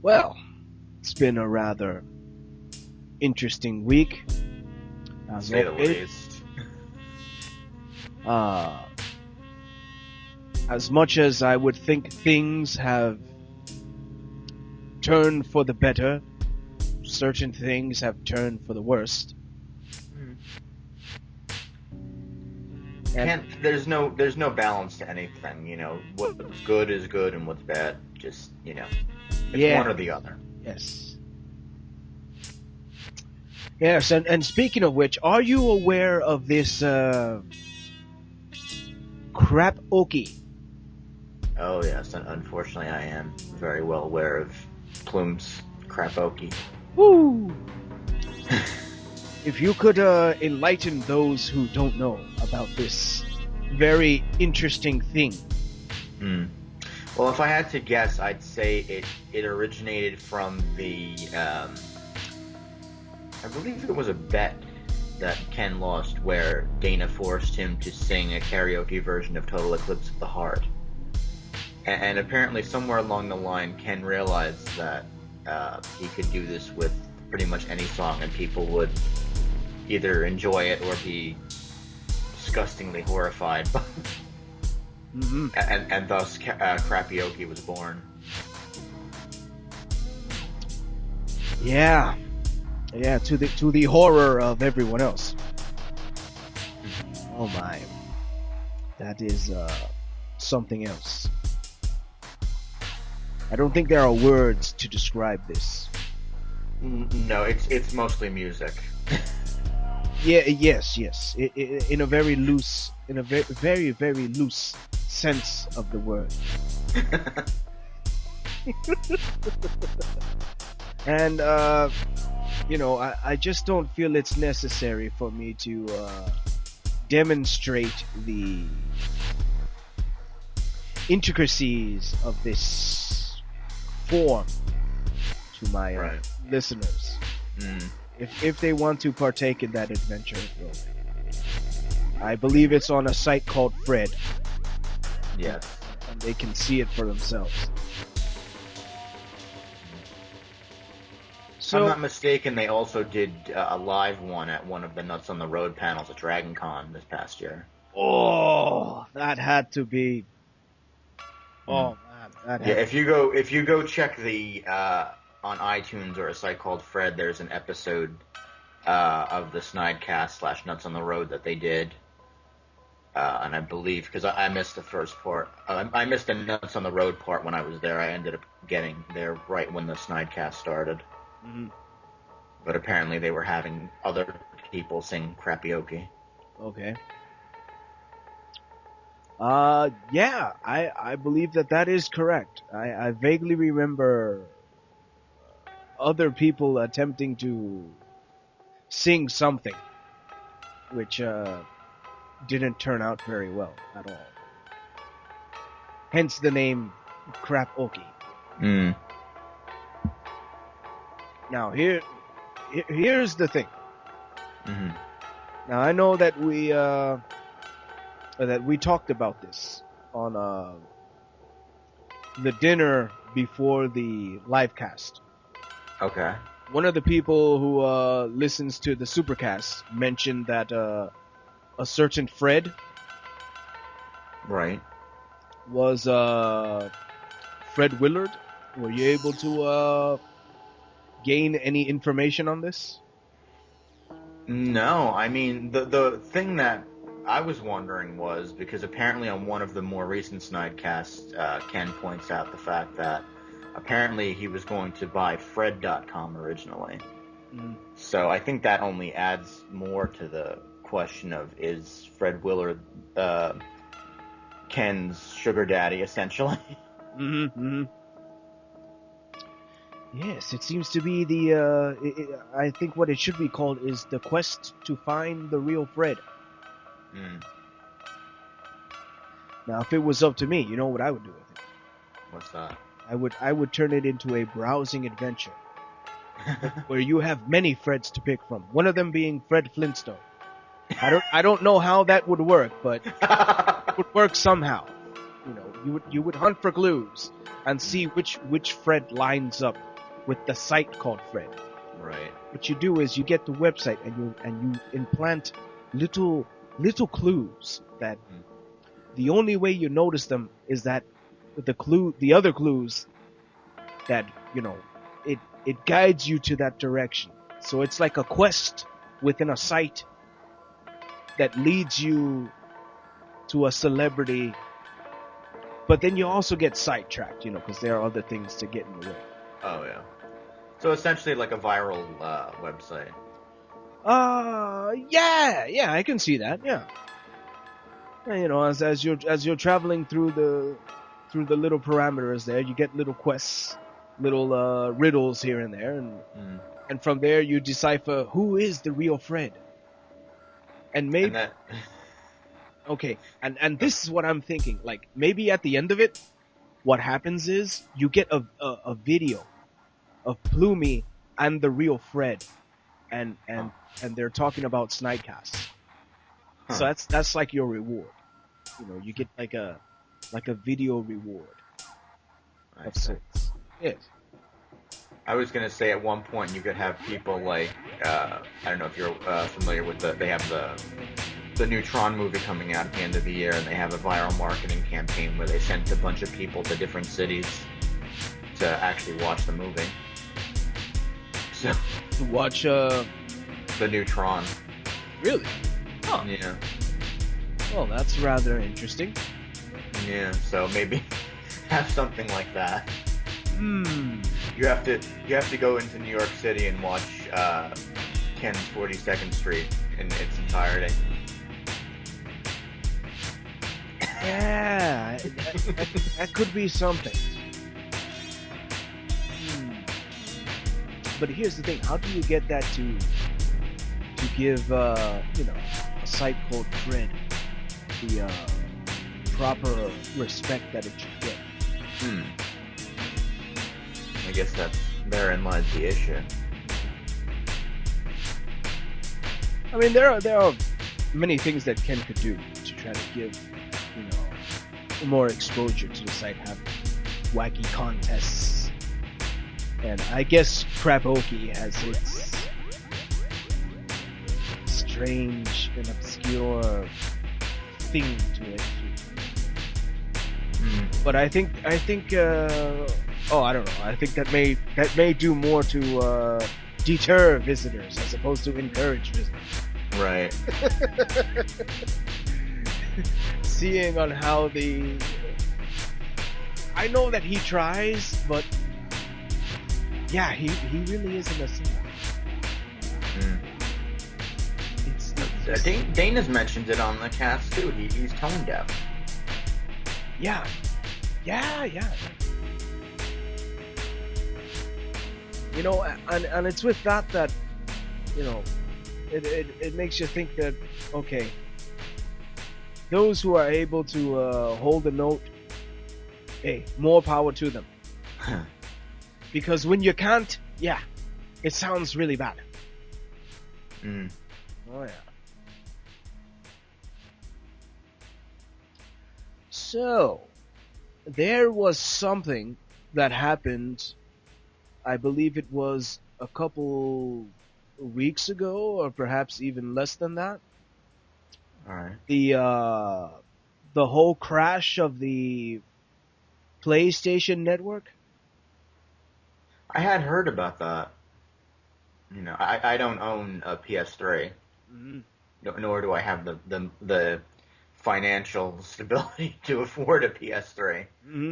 Well, it's been a rather interesting week, To as say the always. least. Uh, as much as I would think things have turned for the better, certain things have turned for the worst. And There's no balance to anything, What's good is good and what's bad, just, it's yeah, one or the other. yes. Yes, and speaking of which, are you aware of this crap-oki? Oh yes, unfortunately I am very well aware of Plume's Krapoki. Woo! If you could enlighten those who don't know about this very interesting thing. Well, if I had to guess, I'd say it originated from I believe it was a bet that Ken lost where Dana forced him to sing a karaoke version of Total Eclipse of the Heart. And apparently somewhere along the line, Ken realized that he could do this with pretty much any song and people would either enjoy it or be disgustingly horrified. Mm-hmm. and thus Crapioki was born. Yeah, to the horror of everyone else. Oh my, that is something else. I don't think there are words to describe this. No, it's mostly music. Yeah, yes. In a very loose, very loose sense of the word. And I just don't feel it's necessary for me to demonstrate the intricacies of this form to my listeners. If they want to partake in that adventure, I believe it's on a site called Fred. Yes. And they can see it for themselves. If I'm not mistaken, they also did a live one at one of the Nuts on the Road panels at Dragon Con this past year. Oh, that had to be. Oh man, that. Yeah, if you go check the on iTunes or a site called Fred, there's an episode of the Snidecast / Nuts on the Road that they did, and I believe because I missed the first part, I missed the Nuts on the Road part when I was there. I ended up getting there right when the Snidecast started. Mm-hmm. But apparently they were having other people sing Crapioki. Okay. Yeah, I believe that is correct. I vaguely remember other people attempting to sing something, which didn't turn out very well at all. Hence the name Crap-oki. Now here's the thing. Mm-hmm. Now I know that we talked about this on the dinner before the live cast. Okay. One of the people who listens to the Supercast mentioned that a certain Fred was Fred Willard. Were you able to gain any information on this? No, I mean the thing that I was wondering was because apparently on one of the more recent Snidecasts, Ken points out the fact that apparently he was going to buy Fred.com originally. So I think that only adds more to the question of is Fred Willard Ken's sugar daddy essentially? Mm-hmm. Yes, it seems to be the I think what it should be called is the quest to find the real Fred. Now, if it was up to me, you know what I would do with it? What's that? I would turn it into a browsing adventure where you have many Freds to pick from. One of them being Fred Flintstone. I don't know how that would work, but it would work somehow. You would hunt for clues and see which Fred lines up with the site called Fred. Right. What you do is you get the website and you implant little clues that the only way you notice them is that the other clues that, it guides you to that direction. So it's like a quest within a site that leads you to a celebrity, but then you also get sidetracked, because there are other things to get in the way. Oh yeah. So essentially like a viral website. Yeah, I can see that. Yeah. And, as you're traveling through the little parameters there, you get little quests, little riddles here and there, and from there you decipher who is the real Fred. And maybe And that okay, and this is what I'm thinking. Like, maybe at the end of it, what happens is you get a video of Plumie and the real Fred, and they're talking about Snidecast. So that's like your reward. You get like a video reward of sorts. Yes. I was gonna say at one point you could have people like I don't know if you're familiar with they have the new Tron movie coming out at the end of the year, and they have a viral marketing campaign where they sent a bunch of people to different cities to actually watch the movie. So to watch the new Tron. Really? Huh. Yeah. Well, that's rather interesting. Yeah. So maybe have something like that. You have to go into New York City and watch Ken's 42nd Street in its entirety. Yeah, that could be something. But here's the thing: how do you get that to give a site called Fred the proper respect that it should get? I guess therein lies the issue. I mean, there are many things that Ken could do to try to give more exposure to the site, have wacky contests, and I guess Crapoki has its strange and obscure thing to it. But I think I don't know. I think that may do more to deter visitors as opposed to encourage visitors. Right. Seeing on how I know that he tries, but yeah, he really isn't a singer. Dana's mentioned it on the cast too. He's tone deaf. Yeah. And it's with that it makes you think that, okay, those who are able to hold a note, hey, more power to them. Because when you can't, it sounds really bad. Oh yeah. So, there was something that happened, I believe it was a couple weeks ago, or perhaps even less than that. Alright. The whole crash of the PlayStation Network. I had heard about that. I don't own a PS3. Nor do I have the financial stability to afford a PS3,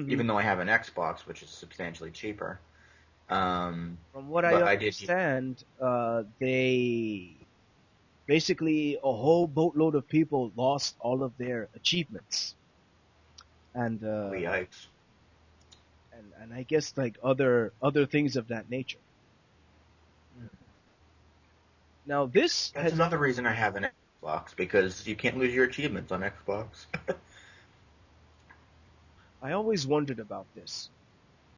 even though I have an Xbox, which is substantially cheaper. From what I understand, they basically a whole boatload of people lost all of their achievements, and yikes. And I guess like other things of that nature. Now that's another reason I have an Xbox, because you can't lose your achievements on Xbox. I always wondered about this.